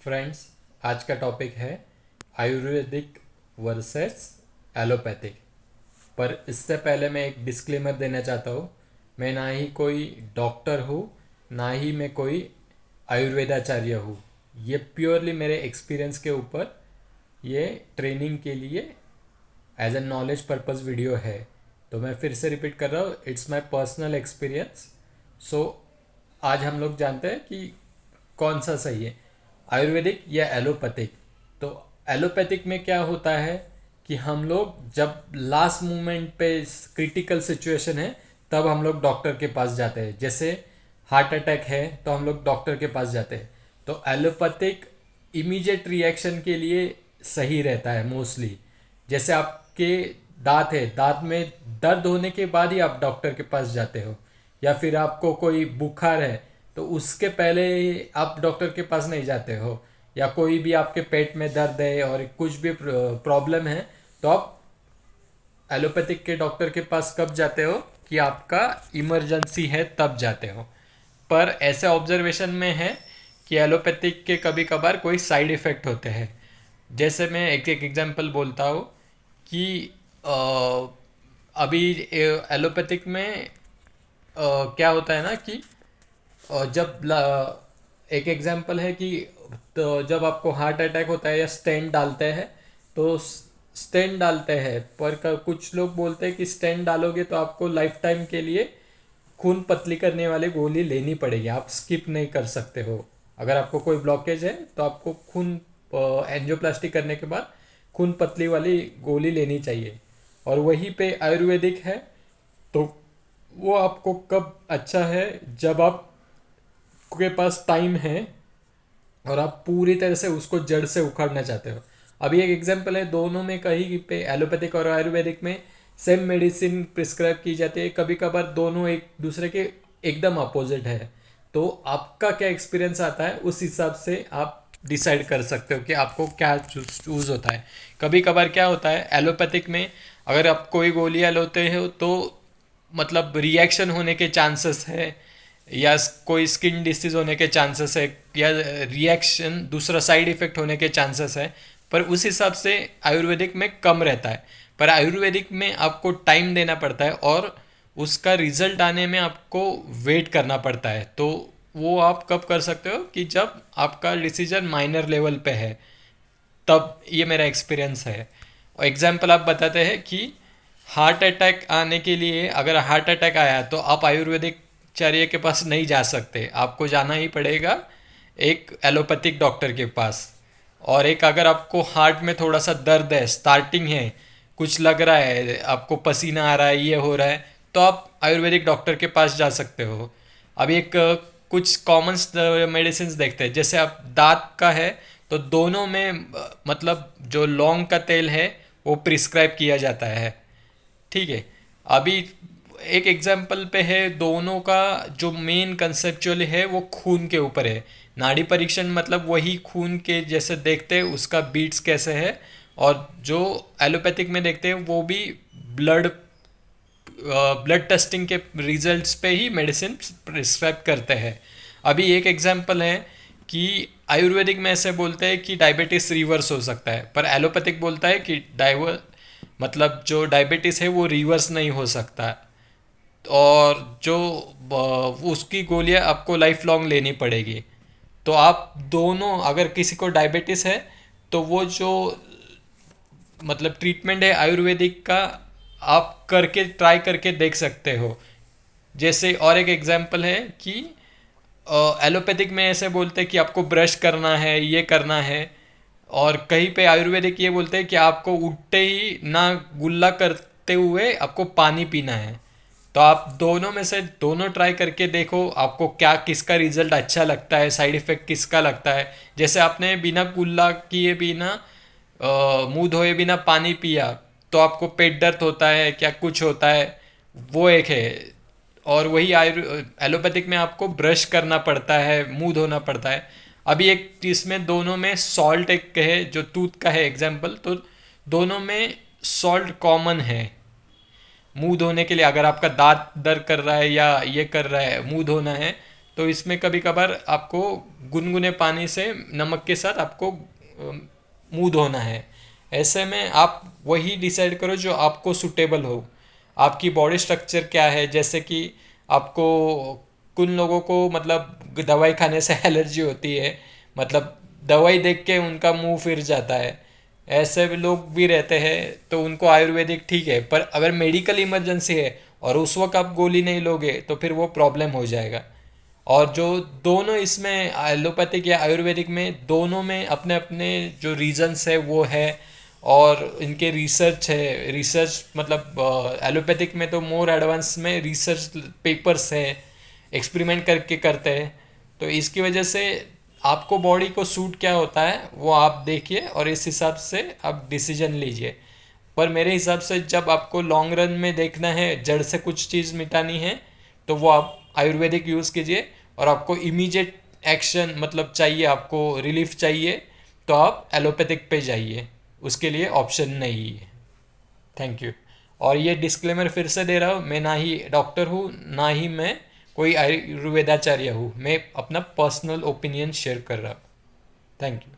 Friends, आज का topic है आयुर्वेदिक वर्सेस एलोपैथिक। पर इससे पहले मैं एक डिस्क्लेमर देना चाहता हूँ। मैं ना ही कोई डॉक्टर हूँ, ना ही मैं कोई आयुर्वेदाचार्य हूँ। ये प्योरली मेरे एक्सपीरियंस के ऊपर ये ट्रेनिंग के लिए as a knowledge purpose video है। तो मैं फिर से रिपीट कर रहा हूँ, it's my personal experience. So आज हम लोग जानते हैं कि कौन सा सही है, आयुर्वेदिक या एलोपैथिक। तो एलोपैथिक में क्या होता है कि हम लोग जब लास्ट मोमेंट पे क्रिटिकल सिचुएशन है तब हम लोग डॉक्टर के पास जाते हैं। जैसे हार्ट अटैक है तो हम लोग डॉक्टर के पास जाते हैं। तो एलोपैथिक इमीडिएट रिएक्शन के लिए सही रहता है मोस्टली। जैसे आपके दांत है, दांत में दर्द होने के बाद ही आप डॉक्टर के पास जाते हो, या फिर आपको कोई बुखार है तो उसके पहले आप डॉक्टर के पास नहीं जाते हो, या कोई भी आपके पेट में दर्द है और कुछ भी प्रॉब्लम है तो आप एलोपैथिक के डॉक्टर के पास कब जाते हो कि आपका इमरजेंसी है तब जाते हो। पर ऐसे ऑब्जर्वेशन में है कि एलोपैथिक के कभी कभार कोई साइड इफ़ेक्ट होते हैं। जैसे मैं एक एक एग्जांपल बोलता हूँ कि अ, अभी एलोपैथिक में क्या होता है ना कि एक एग्जांपल है कि तो जब आपको हार्ट अटैक होता है या स्टेंट डालते हैं तो स्टेंट डालते हैं, पर कुछ लोग बोलते हैं कि स्टेंट डालोगे तो आपको लाइफ टाइम के लिए खून पतली करने वाली गोली लेनी पड़ेगी, आप स्किप नहीं कर सकते हो। अगर आपको कोई ब्लॉकेज है तो आपको खून एंजियोप्लास्टी करने के बाद खून पतली वाली गोली लेनी चाहिए। और वहीं पे आयुर्वेदिक है तो वो आपको कब अच्छा है, जब आप के पास टाइम है और आप पूरी तरह से उसको जड़ से उखाड़ना चाहते हो। अभी एक एग्जांपल है, दोनों में कहीं पे एलोपैथिक और आयुर्वेदिक में सेम मेडिसिन प्रिस्क्राइब की जाती है, कभी कभार दोनों एक दूसरे के एकदम अपोजिट है। तो आपका क्या एक्सपीरियंस आता है उस हिसाब से आप डिसाइड कर सकते हो कि आपको क्या चूज होता है। कभी कभार क्या होता है एलोपैथिक में, अगर आप कोई गोलियां लेते हो तो मतलब रिएक्शन होने के चांसेस है, या कोई स्किन डिसीज होने के चांसेस है, या रिएक्शन दूसरा साइड इफेक्ट होने के चांसेस है। पर उस हिसाब से आयुर्वेदिक में कम रहता है। पर आयुर्वेदिक में आपको टाइम देना पड़ता है और उसका रिजल्ट आने में आपको वेट करना पड़ता है। तो वो आप कब कर सकते हो कि जब आपका डिसीजन माइनर लेवल पे है, तब ये मेरा एक्सपीरियंस है। और एग्जाम्पल आप बताते हैं कि हार्ट अटैक आने के लिए, अगर हार्ट अटैक आया तो आप आयुर्वेदिक चर्य के पास नहीं जा सकते, आपको जाना ही पड़ेगा एक एलोपैथिक डॉक्टर के पास। और एक, अगर आपको हार्ट में थोड़ा सा दर्द है, स्टार्टिंग है, कुछ लग रहा है, आपको पसीना आ रहा है, ये हो रहा है, तो आप आयुर्वेदिक डॉक्टर के पास जा सकते हो। अब एक कुछ कॉमन मेडिसिन देखते हैं, जैसे आप दांत का है तो दोनों में मतलब जो लौंग का तेल है वो प्रिस्क्राइब किया जाता है। ठीक है। अभी एक एग्जाम्पल पे है, दोनों का जो मेन कंसेप्चुअल है वो खून के ऊपर है। नाड़ी परीक्षण मतलब वही खून के जैसे देखते हैं उसका बीट्स कैसे है, और जो एलोपैथिक में देखते हैं वो भी ब्लड ब्लड टेस्टिंग के रिजल्ट्स पे ही मेडिसिन प्रिस्क्राइब करते हैं। अभी एक एग्जांपल है कि आयुर्वेदिक में ऐसे बोलते हैं कि डायबिटीज रिवर्स हो सकता है, पर एलोपैथिक बोलता है कि डाइवर मतलब जो डायबिटीज़ है वो रिवर्स नहीं हो सकता। और जो उसकी गोलियां आपको लाइफ लॉन्ग लेनी पड़ेगी। तो आप दोनों, अगर किसी को डायबिटीज़ है तो वो जो मतलब ट्रीटमेंट है आयुर्वेदिक का, आप करके ट्राई करके देख सकते हो। जैसे और एक एग्जांपल है कि एलोपैथिक में ऐसे बोलते हैं कि आपको ब्रश करना है, ये करना है। और कहीं पे आयुर्वेदिक ये बोलते हैं कि आपको उठते ही ना गुल्ला करते हुए आपको पानी पीना है। तो आप दोनों में से दोनों ट्राई करके देखो आपको क्या किसका रिजल्ट अच्छा लगता है, साइड इफेक्ट किसका लगता है। जैसे आपने बिना कुल्ला किए बिना मुंह धोए बिना पानी पिया तो आपको पेट दर्द होता है, क्या कुछ होता है, वो एक है। और वही एलोपैथिक में आपको ब्रश करना पड़ता है, मुंह धोना पड़ता है। अभी एक इसमें दोनों में सॉल्ट एक है जो टूथ का है एग्जाम्पल, तो दोनों में सॉल्ट कॉमन है। मुंह धोने के लिए अगर आपका दांत दर्द कर रहा है या ये कर रहा है, मुंह धोना है, तो इसमें कभी कभार आपको गुनगुने पानी से नमक के साथ आपको मुंह धोना है। ऐसे में आप वही डिसाइड करो जो आपको सूटेबल हो। आपकी बॉडी स्ट्रक्चर क्या है, जैसे कि आपको कुछ लोगों को मतलब दवाई खाने से एलर्जी होती है, मतलब दवाई देख के उनका मुंह फिर जाता है, ऐसे भी लोग भी रहते हैं, तो उनको आयुर्वेदिक ठीक है। पर अगर मेडिकल इमरजेंसी है और उस वक्त आप गोली नहीं लोगे तो फिर वो प्रॉब्लम हो जाएगा। और जो दोनों इसमें एलोपैथिक या आयुर्वेदिक में दोनों में अपने अपने जो रीजंस है वो है, और इनके रिसर्च है। रिसर्च मतलब एलोपैथिक में तो मोर एडवांस में रिसर्च पेपर्स है, एक्सपेरिमेंट करके करते हैं। तो इसकी वजह से आपको बॉडी को सूट क्या होता है वो आप देखिए और इस हिसाब से आप डिसीजन लीजिए। पर मेरे हिसाब से जब आपको लॉन्ग रन में देखना है, जड़ से कुछ चीज़ मिटानी है, तो वो आप आयुर्वेदिक यूज़ कीजिए। और आपको इमीडिएट एक्शन मतलब चाहिए, आपको रिलीफ चाहिए, तो आप एलोपैथिक पे जाइए, उसके लिए ऑप्शन नहीं है। Thank you. और ये डिस्क्लेमर फिर से दे रहा हूँ, मैं ना ही डॉक्टर हूँ ना ही मैं कोई आयुर्वेदाचार्य हूँ, मैं अपना पर्सनल ओपिनियन शेयर कर रहा हूँ। Thank you.